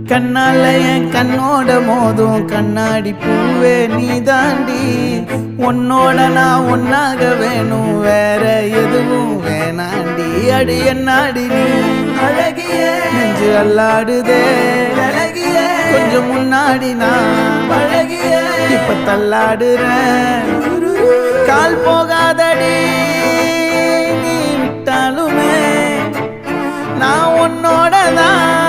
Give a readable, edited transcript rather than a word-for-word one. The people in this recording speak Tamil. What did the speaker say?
கண்ணால என் கண்ணோட மோதும் கண்ணாடி பூவே நீ தாண்டி உன்னோட நான் ஒன்னாக வேணும் வேற எதுவும் வேணாண்டி அடி என்னாடி நீ அழகிய நெஞ்சு அல்லாடுதே அழகிய கொஞ்சம் முன்னாடி நான் அழகிய இப்ப தள்ளாடுறேன் கால் போகாதடி நீ விட்டாலுமே நான் உன்னோட தான்